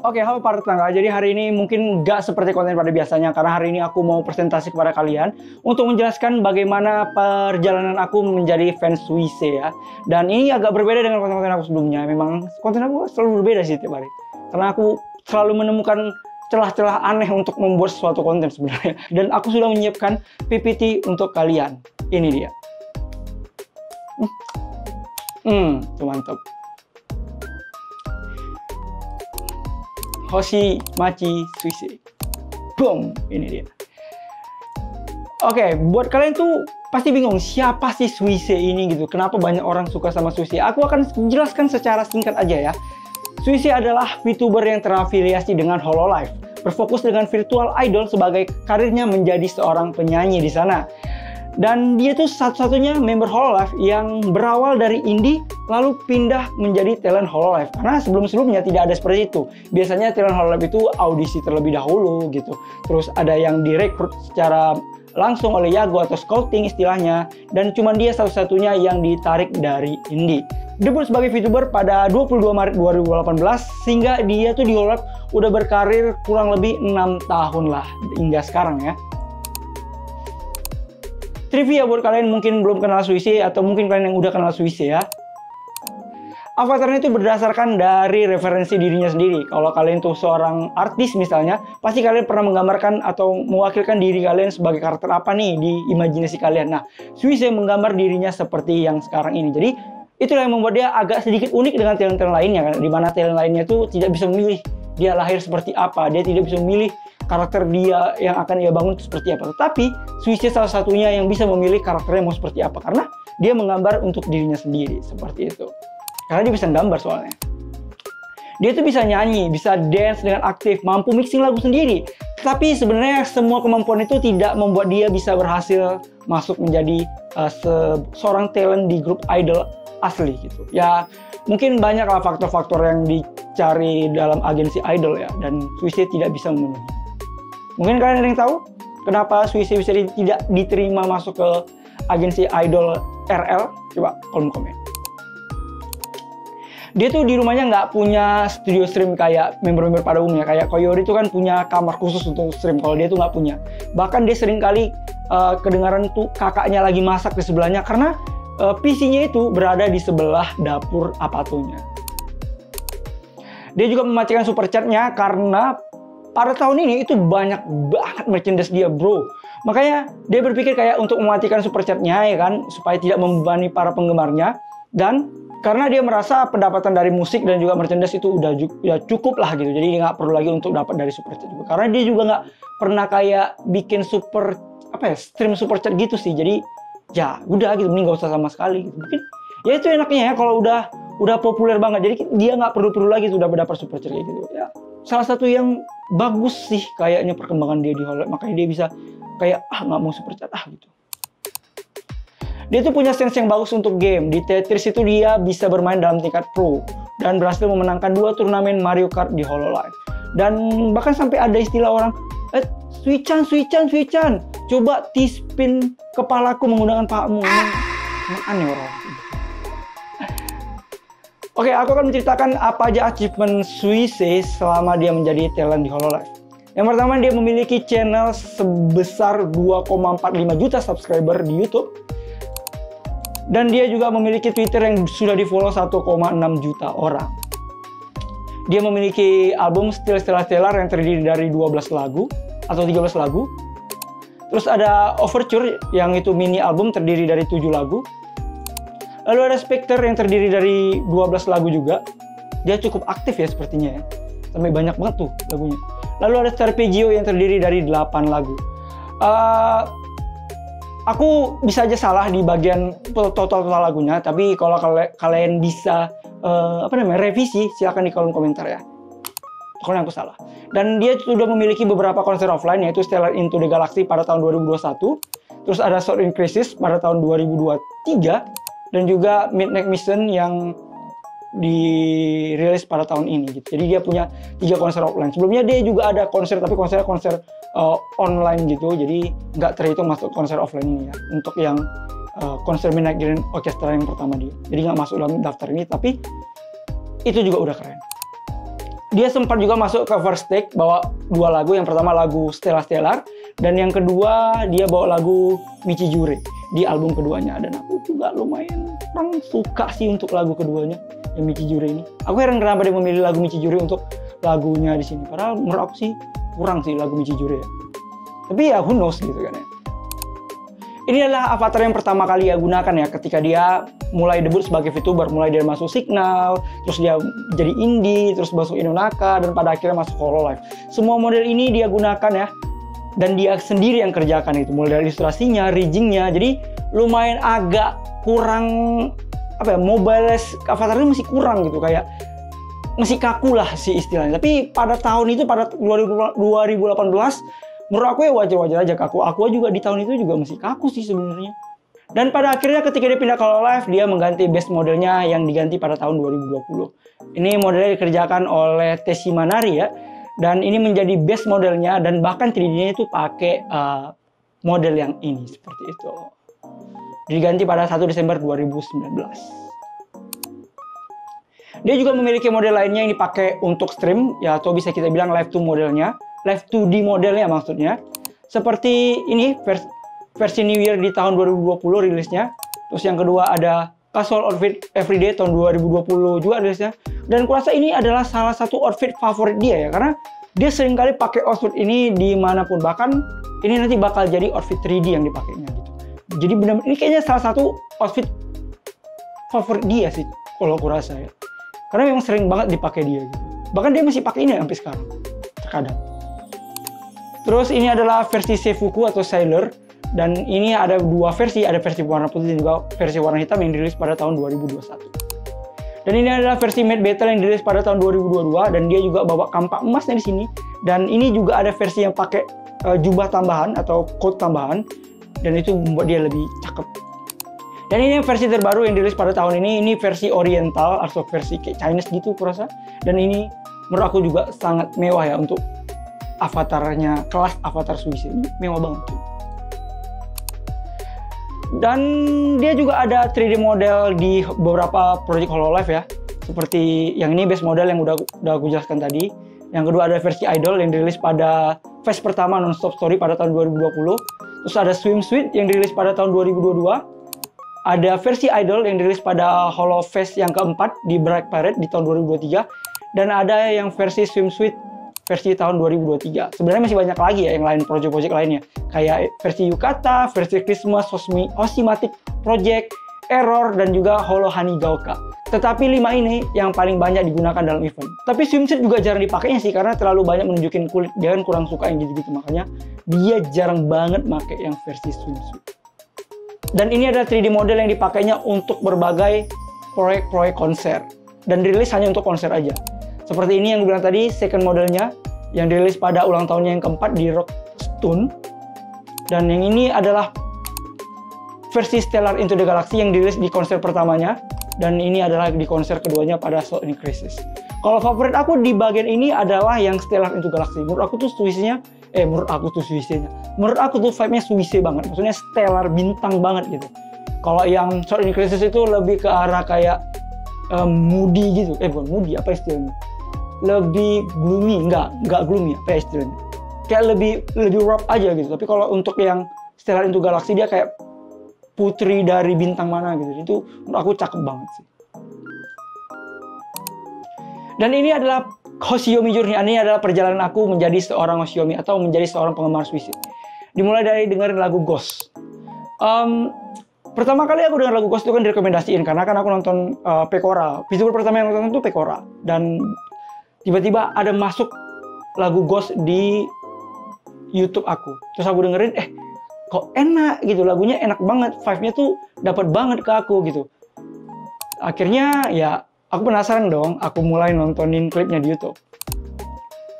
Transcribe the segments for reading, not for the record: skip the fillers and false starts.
Oke, halo para tetangga. Jadi hari ini mungkin nggak seperti konten pada biasanya, karena hari ini aku mau presentasi kepada kalian untuk menjelaskan bagaimana perjalanan aku menjadi fans Suisse ya. Dan ini agak berbeda dengan konten-konten aku sebelumnya. Memang konten aku selalu berbeda sih tiap hari, karena aku selalu menemukan celah-celah aneh untuk membuat suatu konten sebenarnya. Dan aku sudah menyiapkan PPT untuk kalian. Ini dia. Tuh mantap. Hoshi Machi Suisse. Boom, ini dia. Oke, buat kalian tuh pasti bingung siapa sih Suisse ini gitu. Kenapa banyak orang suka sama Suisse? Aku akan jelaskan secara singkat aja ya. Suisse adalah VTuber yang terafiliasi dengan Hololive, berfokus dengan virtual idol sebagai karirnya menjadi seorang penyanyi di sana. Dan dia tuh satu-satunya member Hololive yang berawal dari indie lalu pindah menjadi talent Hololive. Karena sebelum-sebelumnya tidak ada seperti itu. Biasanya talent Hololive itu audisi terlebih dahulu gitu. Terus ada yang direkrut secara langsung oleh Yago atau scouting istilahnya. Dan cuma dia satu-satunya yang ditarik dari indie. Debut sebagai VTuber pada 22 Maret 2018, sehingga dia tuh di Hololive udah berkarir kurang lebih 6 tahun lah hingga sekarang ya. Trivia buat kalian mungkin belum kenal Suisse atau mungkin kalian yang udah kenal Suisse ya. Avatarnya itu berdasarkan dari referensi dirinya sendiri. Kalau kalian tuh seorang artis misalnya, pasti kalian pernah menggambarkan atau mewakilkan diri kalian sebagai karakter apa nih di imajinasi kalian. Nah, Suisse menggambar dirinya seperti yang sekarang ini. Jadi, itulah yang membuat dia agak sedikit unik dengan talent-talent lainnya kan. Dimana talent lainnya tuh tidak bisa memilih dia lahir seperti apa. Dia tidak bisa memilih karakter dia yang akan ia bangun seperti apa. Tetapi Suisse salah satunya yang bisa memilih karakternya mau seperti apa, karena dia menggambar untuk dirinya sendiri seperti itu. Karena dia bisa gambar soalnya. Dia tuh bisa nyanyi, bisa dance dengan aktif, mampu mixing lagu sendiri. Tapi sebenarnya semua kemampuan itu tidak membuat dia bisa berhasil masuk menjadi seorang talent di grup idol asli gitu. Ya mungkin banyaklah faktor-faktor yang dicari dalam agensi idol ya, dan Suisse tidak bisa memenuhi. Mungkin kalian ada yang tahu kenapa Suisse bisa tidak diterima masuk ke agensi idol RL? Coba kolom komen. Dia tuh di rumahnya nggak punya studio stream kayak member-member pada umumnya. Kayak Koyori itu kan punya kamar khusus untuk stream. Kalau dia tuh nggak punya. Bahkan dia sering kali kedengaran tuh kakaknya lagi masak di sebelahnya, karena PC-nya itu berada di sebelah dapur Apatonya. Dia juga mematikan super chat-nya karena pada tahun ini itu banyak banget merchandise dia bro. Makanya dia berpikir kayak untuk mematikan super chat-nya ya kan, supaya tidak membebani para penggemarnya. Dan karena dia merasa pendapatan dari musik dan juga merchandise itu udah cukup lah gitu. Jadi dia nggak perlu lagi untuk dapat dari super chat juga. Karena dia juga nggak pernah kayak bikin stream super chat gitu sih. Jadi ya udah gitu, mending nggak usah sama sekali gitu. Mungkin ya itu enaknya ya kalau udah populer banget. Jadi dia nggak perlu lagi sudah mendapat super chat kayak gitu ya. Salah satu yang bagus sih kayaknya perkembangan dia di Hololive, makanya dia bisa kayak nggak mau super chat gitu. Dia tuh punya sense yang bagus untuk game. Di Tetris itu dia bisa bermain dalam tingkat pro dan berhasil memenangkan 2 turnamen Mario Kart di Hololive. Dan bahkan sampai ada istilah orang, Switchan, coba T-spin kepalaku menggunakan pahamu. Emang aneh orang. Oke, aku akan menceritakan apa aja achievement Suisse selama dia menjadi talent di Hololive. Yang pertama, dia memiliki channel sebesar 2,45 juta subscriber di YouTube. Dan dia juga memiliki Twitter yang sudah di-follow 1,6 juta orang. Dia memiliki album Still Stellar yang terdiri dari 12 lagu atau 13 lagu. Terus ada Overture yang itu mini album terdiri dari 7 lagu. Lalu ada Spectre yang terdiri dari 12 lagu juga. Dia cukup aktif ya sepertinya ya. Sampai banyak banget tuh lagunya. Lalu ada Starpeggio yang terdiri dari 8 lagu. Aku bisa aja salah di bagian total lagunya. Tapi kalau kalian bisa revisi, silakan di kolom komentar ya. Kalau aku salah. Dan dia sudah memiliki beberapa konser offline, yaitu Stellar Into the Galaxy pada tahun 2021. Terus ada Sword in Crisis pada tahun 2023. Dan juga Midnight Mission yang dirilis pada tahun ini gitu. Jadi dia punya 3 konser offline. Sebelumnya dia juga ada konser, tapi konser online gitu. Jadi nggak terhitung masuk konser offline ini ya. Untuk yang konser Midnight Grand Orchestra yang pertama dia. Jadi nggak masuk dalam daftar ini, tapi itu juga udah keren. dia sempat juga masuk ke first take, bawa 2 lagu. Yang pertama lagu Stella Stellar, dan yang kedua dia bawa lagu Michijure di album keduanya. Dan aku juga lumayan kurang suka sih untuk lagu keduanya, yang Michijure ini. Aku heran kenapa dia memilih lagu Michijure untuk lagunya di sini. Padahal menurut aku sih kurang sih lagu Michijure ya. Tapi ya who knows gitu kan ya. Ini adalah avatar yang pertama kali dia gunakan ya, ketika dia mulai debut sebagai VTuber. Mulai dari masuk Signal, terus dia jadi indie, terus masuk Inonaka, dan pada akhirnya masuk Hololive. Semua model ini dia gunakan ya, dan dia sendiri yang kerjakan itu. Mulai dari ilustrasinya, riggingnya, jadi lumayan agak kurang, apa ya, mobile-less avatarnya masih kurang gitu, kayak masih kaku lah sih istilahnya. Tapi pada tahun itu, pada 2018, menurut aku ya wajar-wajar aja kaku. Aqua juga di tahun itu juga masih kaku sih sebenarnya. Dan pada akhirnya ketika dia pindah ke Hololive, dia mengganti base modelnya yang diganti pada tahun 2020. Ini modelnya dikerjakan oleh Teshi Manari ya. Dan ini menjadi base modelnya, dan bahkan 3D-nya itu pakai model yang ini seperti itu. Diganti pada 1 Desember 2019. Dia juga memiliki model lainnya yang dipakai untuk stream ya, atau bisa kita bilang live 2 modelnya. Live 2D modelnya maksudnya. Seperti ini versi New Year di tahun 2020 rilisnya. Terus yang kedua ada Casual Outfit Everyday tahun 2020 juga rilisnya. Dan kurasa ini adalah salah satu outfit favorit dia ya, karena dia sering kali pakai outfit ini dimanapun. Bahkan ini nanti bakal jadi outfit 3D yang dipakainya gitu. Jadi benar, ini kayaknya salah satu outfit favorit dia sih kalau kurasa ya. Karena memang sering banget dipakai dia gitu. Bahkan dia masih pakai ini sampai sekarang terkadang. Terus ini adalah versi Seifuku atau Sailor, dan ini ada 2 versi, ada versi warna putih dan juga versi warna hitam yang dirilis pada tahun 2021. Dan ini adalah versi Matte Battle yang dirilis pada tahun 2022, dan dia juga bawa kampak emasnya di sini. Dan ini juga ada versi yang pakai jubah tambahan atau coat tambahan, dan itu membuat dia lebih cakep. Dan ini versi terbaru yang dirilis pada tahun ini versi Oriental atau versi kayak Chinese gitu kurasa. Dan ini menurut aku juga sangat mewah ya untuk avatarnya, kelas avatar Swiss ini mewah banget tuh. Dan dia juga ada 3D model di beberapa project Hololive ya, seperti yang ini base model yang udah aku jelaskan tadi. Yang kedua ada versi Idol yang dirilis pada phase pertama Non-Stop Story pada tahun 2020. Terus ada Swimsuit yang dirilis pada tahun 2022. Ada versi Idol yang dirilis pada Holo Phase yang keempat di Bright Parade di tahun 2023. Dan ada yang versi Swimsuit versi tahun 2023. Sebenarnya masih banyak lagi ya yang lain, project-project lainnya. Kayak versi Yukata, versi Christmas, Osmatic Project, Error, dan juga Holo Hanigaoka. Tetapi 5 ini yang paling banyak digunakan dalam event. Tapi swimsuit juga jarang dipakainya sih, karena terlalu banyak menunjukin kulit. Dia kan kurang suka yang gitu-gitu, makanya dia jarang banget pakai yang versi swimsuit. Dan ini ada 3D model yang dipakainya untuk berbagai proyek-proyek konser. Dan dirilis hanya untuk konser aja. Seperti ini yang gue bilang tadi, second modelnya yang dirilis pada ulang tahunnya yang keempat di Rockstone. Dan yang ini adalah versi Stellar Into the Galaxy yang dirilis di konser pertamanya. Dan ini adalah di konser keduanya pada Soul in Crisis. Kalau favorit aku di bagian ini adalah yang Stellar Into Galaxy. Menurut aku tuh menurut aku tuh vibe-nya Swiss banget. Maksudnya stellar, bintang banget gitu. Kalau yang Soul in Crisis itu lebih ke arah kayak moody gitu. Bukan moody, apa istilahnya? Lebih gloomy, enggak gloomy, apa istilahnya? Kayak lebih rough aja gitu. Tapi kalau untuk yang Stellar Into Galaxy dia kayak putri dari bintang mana gitu. Itu menurut aku cakep banget sih. Dan ini adalah Hoshiomi Journey. Ini adalah perjalanan aku menjadi seorang Hoshiomi atau menjadi seorang penggemar Swiss. Dimulai dari dengerin lagu Ghost. Pertama kali aku dengar lagu Ghost itu kan direkomendasiin, karena kan aku nonton Pekora. VTuber pertama yang nonton itu Pekora. Dan tiba-tiba ada masuk lagu Ghost di YouTube aku. Terus aku dengerin, kok enak gitu, lagunya enak banget, vibe-nya tuh dapat banget ke aku gitu. Akhirnya ya aku penasaran dong, aku mulai nontonin klipnya di YouTube.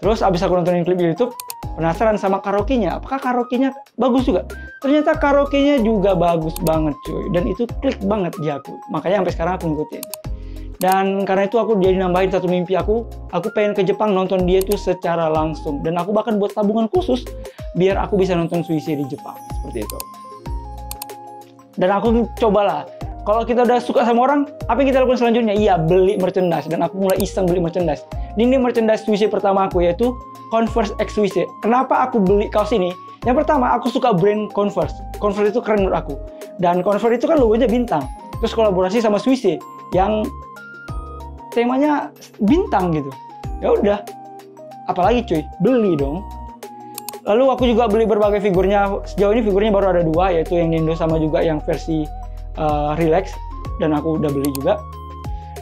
Terus abis aku nontonin klip di YouTube, penasaran sama karaoke-nya. Apakah karaoke-nya bagus juga? Ternyata karaoke-nya juga bagus banget cuy. Dan itu klik banget di aku. Makanya sampai sekarang aku ngikutin. Dan karena itu aku jadi nambahin satu mimpi aku pengen ke Jepang nonton dia tuh secara langsung. Dan aku bahkan buat tabungan khusus biar aku bisa nonton Swiss di Jepang. Seperti itu. Dan aku cobalah kalau kita udah suka sama orang, apa yang kita lakukan selanjutnya? Iya, beli merchandise. Dan aku mulai iseng beli merchandise. Ini merchandise Swissie pertama aku, yaitu Converse X Swissie. Kenapa aku beli kaos ini? Yang pertama, aku suka brand Converse. Converse itu keren menurut aku. Dan Converse itu kan logonya bintang. Terus kolaborasi sama Swissie yang temanya bintang gitu. Ya udah, apalagi cuy, beli dong. Lalu aku juga beli berbagai figurnya. Sejauh ini figurnya baru ada 2, yaitu yang Nendo sama juga yang versi relax, dan aku udah beli juga.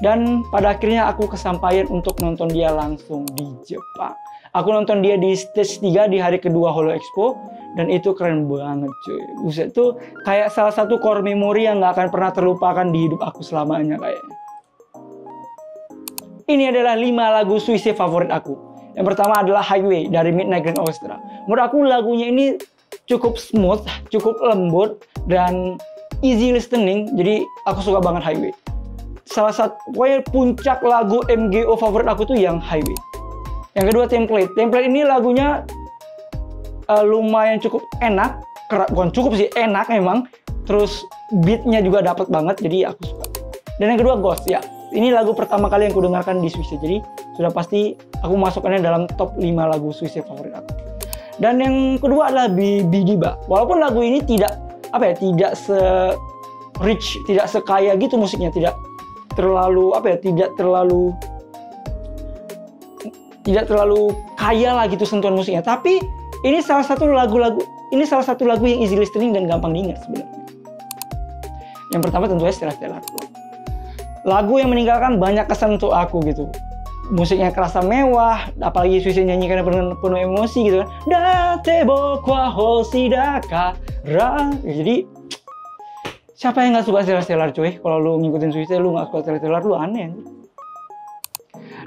Dan pada akhirnya aku kesampaian untuk nonton dia langsung di Jepang. Aku nonton dia di stage 3 di hari kedua Holo Expo, dan itu keren banget cuy. Buset, itu kayak salah satu core memory yang gak akan pernah terlupakan di hidup aku selamanya kayaknya. Ini adalah 5 lagu Swissie favorit aku. Yang pertama adalah Highway dari Midnight Grand Orchestra. Menurut aku lagunya ini cukup smooth, cukup lembut, dan easy listening. Jadi aku suka banget Highway. Salah satu, pokoknya puncak lagu MGO favorit aku tuh yang Highway. Yang kedua Template. Template ini lagunya lumayan cukup enak. Bukan cukup sih, enak emang. Terus beatnya juga dapet banget, jadi aku suka. Dan yang kedua Ghost, ya. Ini lagu pertama kali yang aku dengarkan di Swissie. Jadi sudah pasti aku masukkannya dalam top 5 lagu Swissie favorit aku. Dan yang kedua adalah Bidiba. Walaupun lagu ini tidak tidak se-rich, tidak sekaya gitu musiknya, tidak terlalu tidak terlalu kaya lah gitu sentuhan musiknya. Tapi ini salah satu lagu yang easy listening dan gampang diingat sebenarnya. Yang pertama tentunya Stellar. Lagu yang meninggalkan banyak kesan untuk aku gitu. Musiknya kerasa mewah, apalagi Swissie nyanyikannya penuh emosi gitu kan. Date boku wa hoshida kara. Jadi siapa yang gak suka Stellar cuy? Kalau lu ngikutin Swissie lu gak suka Stellar, lu aneh.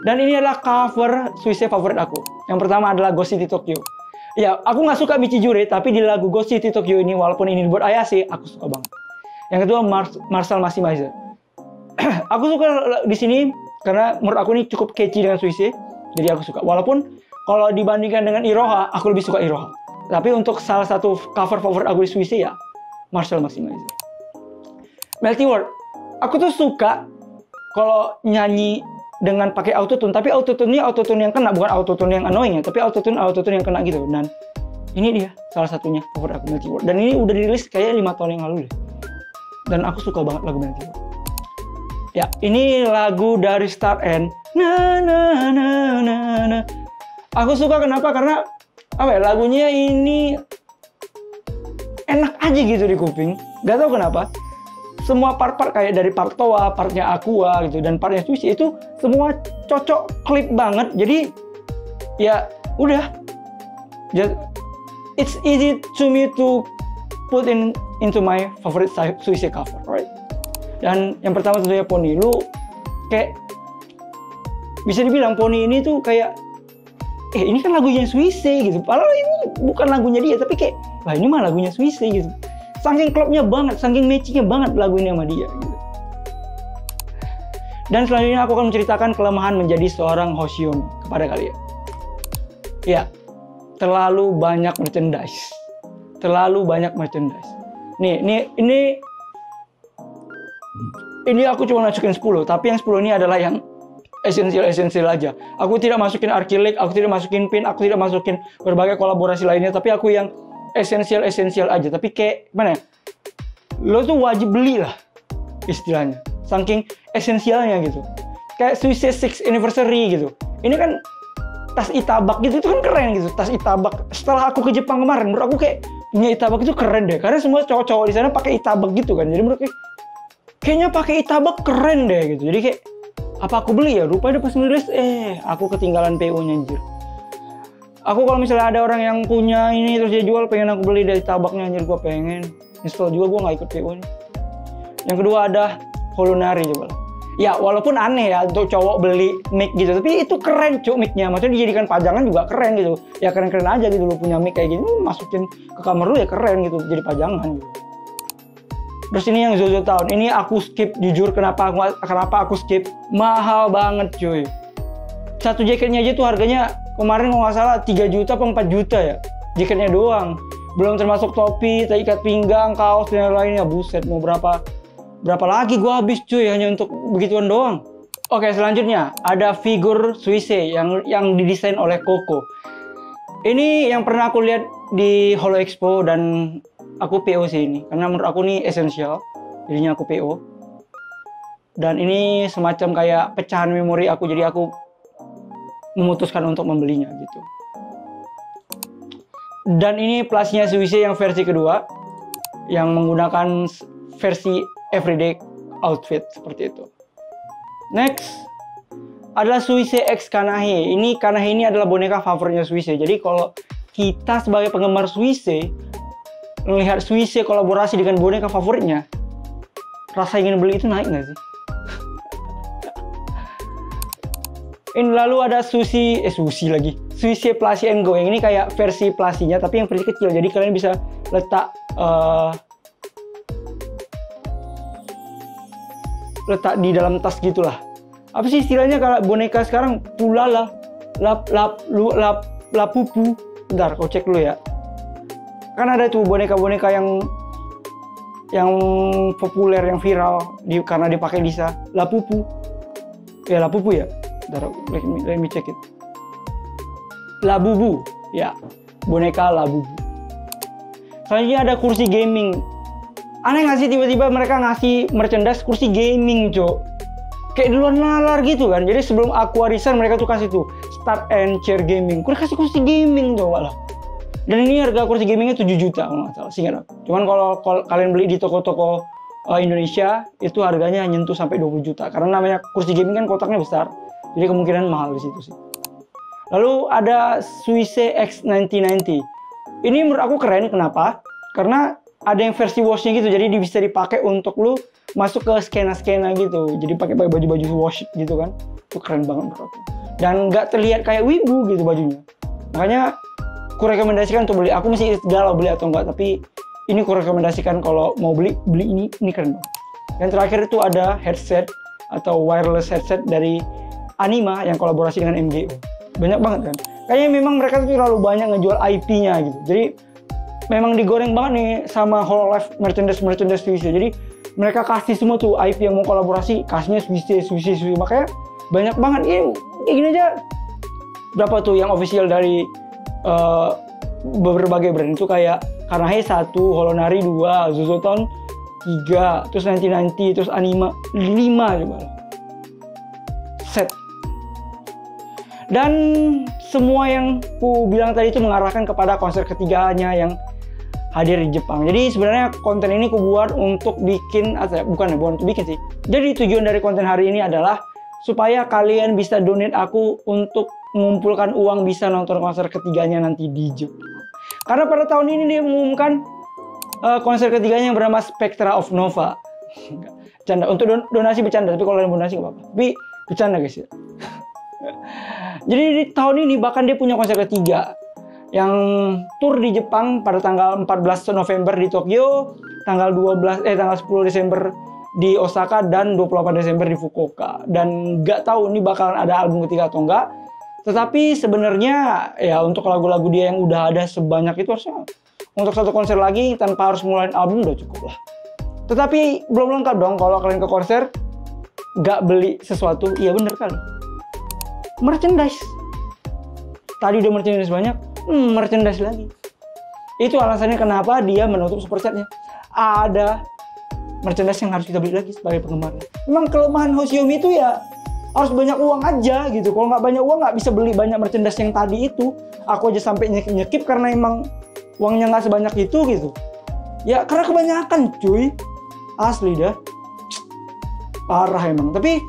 Dan ini adalah cover Swissie favorit aku. Yang pertama adalah Ghost City Tokyo. Ya, aku gak suka Michijure, tapi di lagu Ghost City Tokyo ini, walaupun ini dibuat Ayase, aku suka banget. Yang kedua Marshall Maximizer. Aku suka di sini karena menurut aku ini cukup catchy dengan Swissie, jadi aku suka. Walaupun kalau dibandingkan dengan Iroha, aku lebih suka Iroha. Tapi untuk salah satu cover favorit aku di Swissie ya Marshall Maximizer. Melty World, aku tuh suka kalau nyanyi dengan pakai autotune, tapi autotune yang kena, bukan autotune yang annoying ya, tapi autotune yang kena gitu. Dan ini dia salah satunya favorit aku, Melty World. Dan ini udah dirilis kayak 5 tahun yang lalu deh. Dan aku suka banget lagu Melty World. Ya, ini lagu dari Start End. Na. Aku suka kenapa? Karena lagunya ini enak aja gitu di kuping. Gak tau kenapa. Semua part-part kayak dari part Toa, partnya Aqua gitu, dan partnya Swissie itu semua cocok, klik banget. Jadi ya udah. It's easy to me to put into my favorite Swissie cover, right? Dan yang pertama tentunya Pony. Lu kayak bisa dibilang Pony ini tuh kayak ini kan lagunya Swissie gitu. Padahal ini bukan lagunya dia, tapi kayak wah ini mah lagunya Swissie gitu. Saking klopnya banget, saking matchingnya banget lagu ini sama dia gitu. Dan selanjutnya aku akan menceritakan kelemahan menjadi seorang Hoshiomi kepada kalian. Ya, terlalu banyak merchandise. Ini aku cuma masukin 10, tapi yang 10 ini adalah yang esensial aja. Aku tidak masukin Archilek, aku tidak masukin Pin, aku tidak masukin berbagai kolaborasi lainnya, tapi aku yang esensial aja. Tapi kayak mana ya? Lo tuh wajib beli lah istilahnya. Saking esensialnya gitu. Kayak Swissie 6 Anniversary gitu. Ini kan tas Itabak gitu, itu kan keren gitu. Tas Itabak. Setelah aku ke Jepang kemarin, menurut aku kayak punya Itabak itu keren deh. Karena semua cowok-cowok di sana pakai Itabak gitu kan. Jadi menurut kayaknya pakai Itabak keren deh gitu. Jadi kayak apa aku beli ya? Rupanya pas ngerilis aku ketinggalan PO-nya anjir. Aku kalau misalnya ada orang yang punya ini terus dia jual, pengen aku beli dari Itabaknya anjir, gua pengen. Install juga, gua nggak ikut PO ini. Yang kedua ada Holonari coba. Ya walaupun aneh ya untuk cowok beli mic gitu, tapi itu keren cuk mic-nya. Maksudnya dijadikan pajangan juga keren gitu. Ya keren-keren aja gitu lu punya mic kayak gini, masukin ke kamar lu ya keren gitu, jadi pajangan gitu. Terus ini yang Zozo Town, ini aku skip jujur. Kenapa aku skip? Mahal banget cuy. Satu jaketnya aja tuh harganya kemarin kalau nggak salah 3 juta atau 4 juta ya. Jaketnya doang. Belum termasuk topi, ikat pinggang, kaos dan lainnya. Buset, mau berapa Berapa lagi gue habis cuy hanya untuk begituan doang. Oke, selanjutnya ada figur Suisse yang didesain oleh Coco. Ini yang pernah aku lihat di Holo Expo dan aku PO sih ini. Karena menurut aku ini esensial. Jadinya aku PO. Dan ini semacam kayak pecahan memori aku. Jadi aku memutuskan untuk membelinya gitu. Dan ini plusnya Suisse yang versi kedua. Yang menggunakan versi everyday outfit seperti itu. Next adalah Suisse X Kanahe. Ini Kanahe ini adalah boneka favoritnya Suisse. Jadi kalau kita sebagai penggemar Suisse melihat Suisse kolaborasi dengan boneka favoritnya, rasa ingin beli itu naik nggak sih? Ini lalu ada Suisse Plushie and Go. Yang ini kayak versi Plushie-nya tapi yang versi kecil. Jadi kalian bisa letak di dalam tas gitulah. Apa sih istilahnya kalau boneka sekarang? Pulala, lapupu. Bentar, kau cek dulu ya. Kan ada tuh boneka-boneka yang populer, yang viral karena dipakai Lisa. Lapupu. Ya, lapupu ya. Bentar, let me check it. Labubu. Ya, boneka Labubu. Selanjutnya ada kursi gaming. Aneh nggak sih tiba-tiba mereka ngasih merchandise kursi gaming, cok. Kayak di luar nalar gitu kan. Jadi sebelum Aquarisan mereka tuh kasih tuh start and chair gaming. Kurang kasih kursi gaming tuh malah. Dan ini harga kursi gamingnya 7 juta kalau nggak salah, seingat aku. Cuman kalau kalian beli di toko-toko Indonesia itu harganya nyentuh sampai 20 juta. Karena namanya kursi gaming kan kotaknya besar. Jadi kemungkinan mahal di situ sih. Lalu ada Suisse X9090. Ini menurut aku keren, kenapa? Karena ada yang versi washnya gitu, jadi bisa dipakai untuk lu masuk ke skena-skena gitu. Jadi pakai baju-baju wash gitu kan. Itu keren banget menurut aku. Dan nggak terlihat kayak wibu gitu bajunya. Makanya aku rekomendasikan untuk beli. Aku masih galau beli atau enggak, tapi ini aku rekomendasikan kalau mau beli ini keren banget. Yang terakhir itu ada headset atau wireless headset dari Anima yang kolaborasi dengan MGO. Banyak banget kan. Kayaknya memang mereka tuh terlalu banyak ngejual IP-nya gitu. Jadi memang digoreng banget nih sama Hololive merchandise Suisse. Jadi mereka kasih semua tuh IP yang mau kolaborasi, kasihnya Suisse. Makanya banyak banget. Ini gini aja. Berapa tuh yang official dari berbagai brand itu kayak Kanahe 1, Holonari 2, Zozoton 3, terus 9090, terus Anima 5 coba. Set. Dan semua yang ku bilang tadi itu mengarahkan kepada konser ketiganya yang hadir di Jepang. Jadi sebenarnya konten ini ku buat untuk bikin, bukan untuk bikin sih. Jadi tujuan dari konten hari ini adalah supaya kalian bisa donate aku untuk mengumpulkan uang bisa nonton konser ketiganya nanti di Jepang. Karena pada tahun ini dia mengumumkan konser ketiganya yang bernama Spectra of Nova. Bercanda, untuk donasi bercanda, tapi kalau kalian donasi nggak apa-apa. Tapi bercanda guys ya. Jadi di tahun ini bahkan dia punya konser ketiga yang tur di Jepang pada tanggal 14 November di Tokyo, tanggal 10 Desember di Osaka dan 28 Desember di Fukuoka. Dan nggak tahu ini bakalan ada album ketiga atau enggak. Tetapi sebenarnya ya untuk lagu-lagu dia yang udah ada sebanyak itu harusnya untuk satu konser lagi tanpa harus mulai album udah cukup lah. Tetapi belum lengkap dong kalau kalian ke konser nggak beli sesuatu. Iya bener kali. Merchandise. Tadi udah merchandise banyak, merchandise lagi. Itu alasannya kenapa dia menutup supersetnya. Ada merchandise yang harus kita beli lagi sebagai penggemarnya. Memang kelemahan Hoshiomi itu ya harus banyak uang aja gitu. Kalau nggak banyak uang nggak bisa beli banyak merchandise yang tadi itu. Aku aja sampai nyekip karena emang uangnya nggak sebanyak itu gitu. Ya karena kebanyakan cuy. Asli dah. Parah emang. Tapi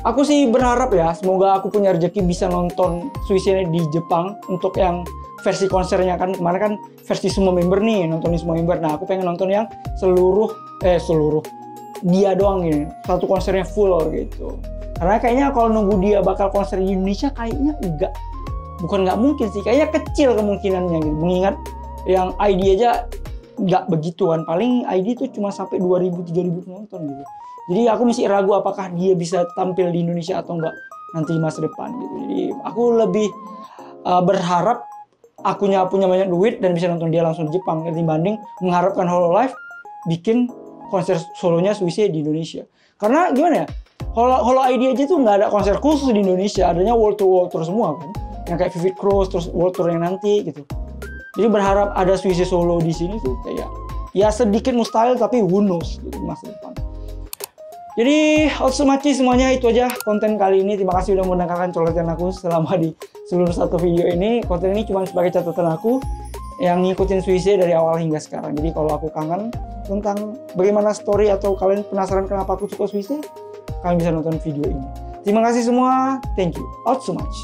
aku sih berharap ya, semoga aku punya rezeki bisa nonton Suisse di Jepang untuk yang versi konsernya kan. Kemarin kan versi semua member nih, nontonin semua member. Nah, aku pengen nonton yang seluruh dia doang gini. Satu konsernya full gitu. Karena kayaknya kalau nunggu dia bakal konser di Indonesia kayaknya enggak. Bukan nggak mungkin sih, kayaknya kecil kemungkinannya gitu. Mengingat yang ID aja nggak begituan. Paling ID tuh cuma sampai 2.000-3.000 penonton gitu. Jadi aku masih ragu apakah dia bisa tampil di Indonesia atau enggak nanti masa depan gitu. Jadi aku lebih berharap akunya punya banyak duit dan bisa nonton dia langsung di Jepang dibanding mengharapkan Hololive bikin konser solonya Swissie di Indonesia. Karena gimana ya, Holo ID aja tuh nggak ada konser khusus di Indonesia, adanya world tour semua kan, yang kayak Vivid Cross, terus world tour yang nanti gitu. Jadi berharap ada Swissie solo di sini tuh kayak ya sedikit mustahil, tapi who knows gitu masa depan. Jadi otsumachi semuanya, itu aja konten kali ini. Terima kasih udah mendengarkan coretan aku selama di seluruh satu video ini. Konten ini cuma sebagai catatan aku yang ngikutin Swissie dari awal hingga sekarang. Jadi kalau aku kangen tentang bagaimana story atau kalian penasaran kenapa aku suka Swissie, kalian bisa nonton video ini. Terima kasih semua, thank you, out so much.